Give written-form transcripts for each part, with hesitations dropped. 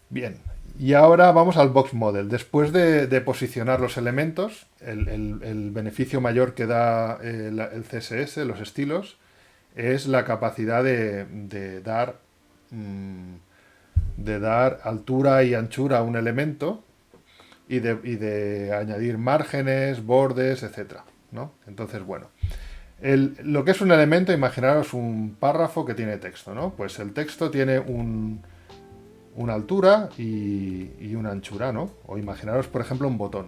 Bien, y ahora vamos al box model. Después de posicionar los elementos, el beneficio mayor que da el CSS, los estilos, es la capacidad mm, de dar altura y anchura a un elemento y de añadir márgenes, bordes, etcétera, ¿no? Entonces, bueno, lo que es un elemento, imaginaros un párrafo que tiene texto, ¿no? Pues el texto tiene una altura y una anchura, ¿no? O imaginaros, por ejemplo, un botón,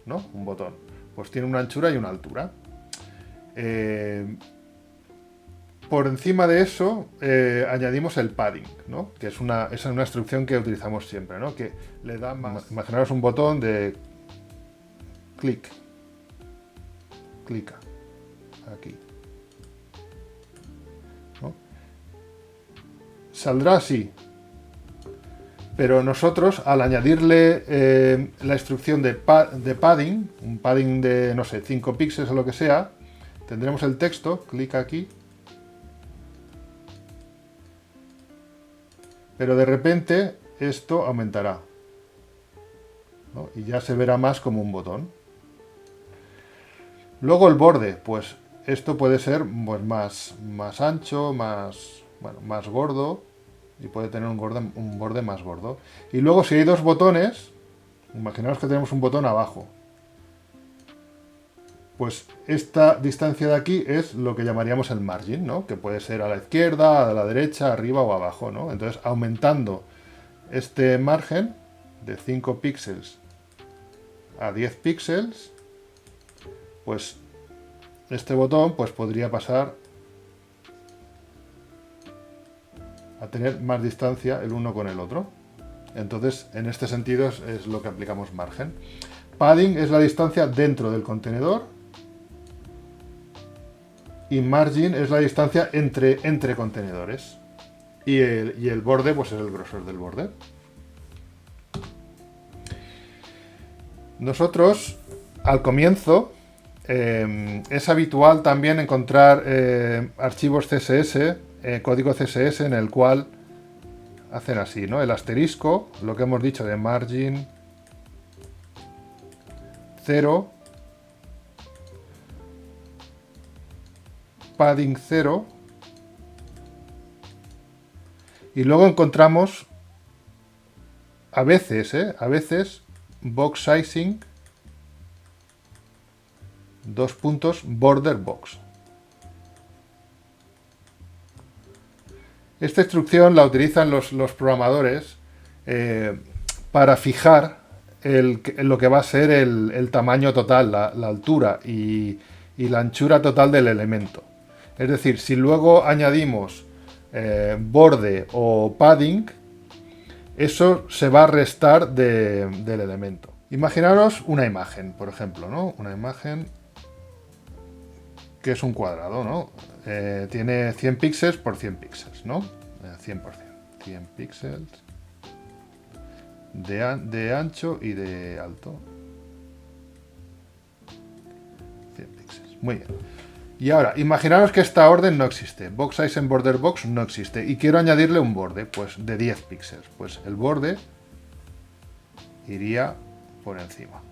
¿no? Un botón. Pues tiene una anchura y una altura. Eh, por encima de eso, añadimos el padding, ¿no? Que es una instrucción que utilizamos siempre, ¿no? Que le da más. Imaginaros un botón de clic, clica, aquí, ¿no? Saldrá así, pero nosotros, al añadirle la instrucción de padding, un padding de, no sé, 5 píxeles o lo que sea, tendremos el texto, clic aquí, pero de repente esto aumentará, ¿no? Y ya se verá más como un botón. Luego el borde, pues esto puede ser pues, más ancho, bueno, más gordo, y puede tener un borde más gordo. Y luego si hay dos botones, imaginaos que tenemos un botón abajo, pues esta distancia de aquí es lo que llamaríamos el margin, ¿no? Que puede ser a la izquierda, a la derecha, arriba o abajo, ¿no? Entonces, aumentando este margen de 5 píxeles a 10 píxeles, pues este botón pues podría pasar a tener más distancia el uno con el otro. Entonces, en este sentido es lo que aplicamos margen. Padding es la distancia dentro del contenedor y margin es la distancia entre contenedores. Y el borde pues es el grosor del borde. Nosotros, al comienzo, es habitual también encontrar archivos CSS, código CSS en el cual hacen así, ¿no? El asterisco, lo que hemos dicho de margin 0, padding 0, y luego encontramos a veces box sizing, dos puntos, border box. Esta instrucción la utilizan los programadores para fijar lo que va a ser el tamaño total, la altura y la anchura total del elemento. Es decir, si luego añadimos borde o padding, eso se va a restar del elemento. Imaginaros una imagen, por ejemplo, ¿no? Una imagen que es un cuadrado, ¿no? Tiene 100 píxeles por 100 píxeles, ¿no? 100%. 100 píxeles de ancho y de alto. 100 píxeles. Muy bien. Y ahora, imaginaros que esta orden no existe. Box size en border box no existe. Y quiero añadirle un borde, pues de 10 píxeles. Pues el borde iría por encima.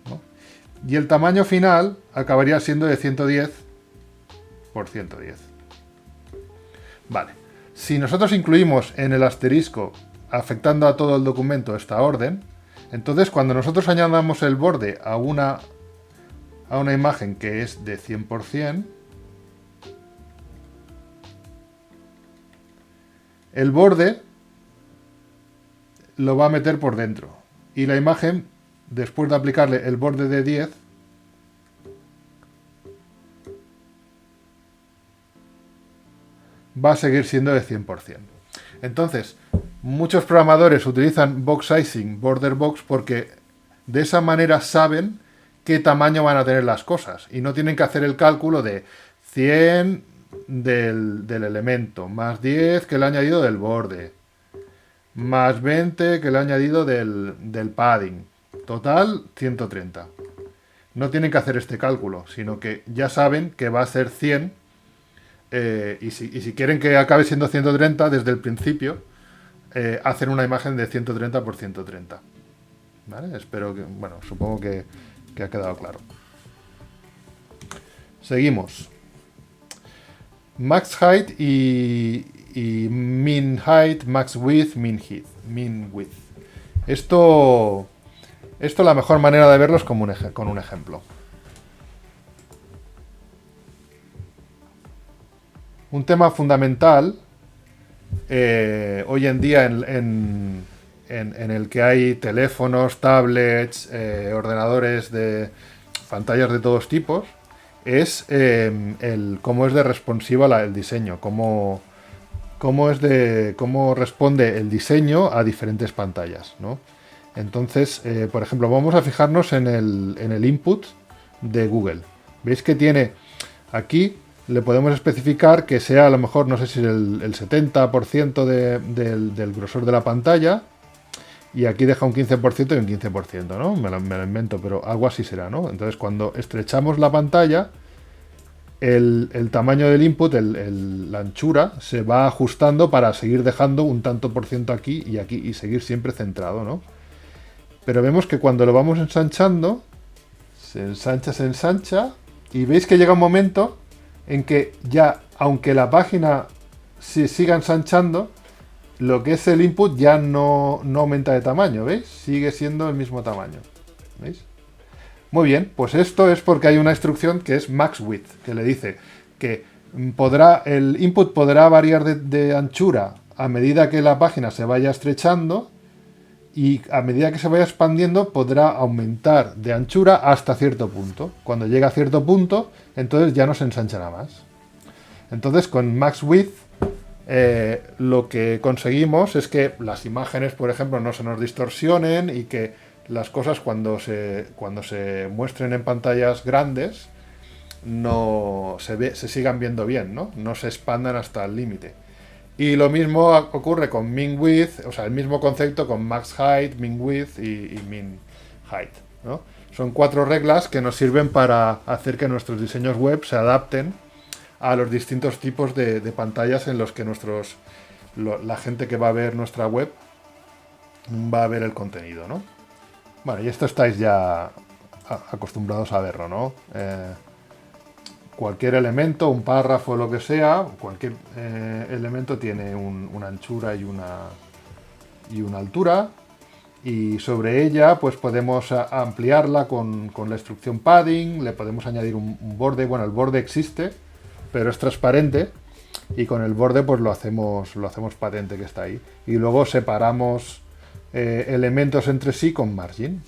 ¿No? Y el tamaño final acabaría siendo de 110 por 110. Vale. Si nosotros incluimos en el asterisco, afectando a todo el documento, esta orden, entonces cuando nosotros añadamos el borde a una imagen que es de 100%, el borde lo va a meter por dentro. Y la imagen, después de aplicarle el borde de 10, va a seguir siendo de 100%. Entonces, muchos programadores utilizan box sizing, border box, porque de esa manera saben qué tamaño van a tener las cosas y no tienen que hacer el cálculo de 100 del elemento, más 10 que le ha añadido del borde, más 20 que le ha añadido del padding. Total, 130. no tienen que hacer este cálculo, sino que ya saben que va a ser 100 y si quieren que acabe siendo 130 desde el principio, hacen una imagen de 130 por 130. ¿Vale? Espero que, bueno, supongo que ha quedado claro. Seguimos. Max height y min height, max width, min width. Esto la mejor manera de verlo es con un ejemplo. Un tema fundamental hoy en día en el que hay teléfonos, tablets, ordenadores de pantallas de todos tipos, es cómo es de responsiva el diseño, cómo responde el diseño a diferentes pantallas, ¿no? Entonces, por ejemplo, vamos a fijarnos en el input de Google. ¿Veis que tiene aquí? Le podemos especificar que sea a lo mejor, no sé si el 70% del grosor de la pantalla, y aquí deja un 15% y un 15%, ¿no? Me lo invento, pero algo así será, ¿no? Entonces, cuando estrechamos la pantalla, el tamaño del input, la anchura, se va ajustando para seguir dejando un tanto por ciento aquí y seguir siempre centrado, ¿no? Pero vemos que cuando lo vamos ensanchando, se ensancha, y veis que llega un momento en que ya, aunque la página se siga ensanchando, lo que es el input ya no aumenta de tamaño, ¿veis? Sigue siendo el mismo tamaño, ¿veis? Muy bien, pues esto es porque hay una instrucción que es max width, que le dice que el input podrá variar de anchura a medida que la página se vaya estrechando, y a medida que se vaya expandiendo podrá aumentar de anchura hasta cierto punto. Cuando llega a cierto punto, entonces ya no se ensanchará más. Entonces, con max width lo que conseguimos es que las imágenes, por ejemplo, no se nos distorsionen, y que las cosas cuando se muestren en pantallas grandes se sigan viendo bien, no se expandan hasta el límite. Y lo mismo ocurre con min width, o sea, el mismo concepto con max height, min width y min height, ¿no? Son 4 reglas que nos sirven para hacer que nuestros diseños web se adapten a los distintos tipos de pantallas en los que la gente que va a ver nuestra web va a ver el contenido, ¿no? Bueno, y esto estáis ya acostumbrados a verlo, ¿no? Cualquier elemento, un párrafo, lo que sea, cualquier elemento tiene una anchura y una altura, y sobre ella pues podemos ampliarla con la instrucción padding, le podemos añadir un borde. Bueno, el borde existe, pero es transparente, y con el borde pues lo hacemos patente que está ahí. Y luego separamos elementos entre sí con margin.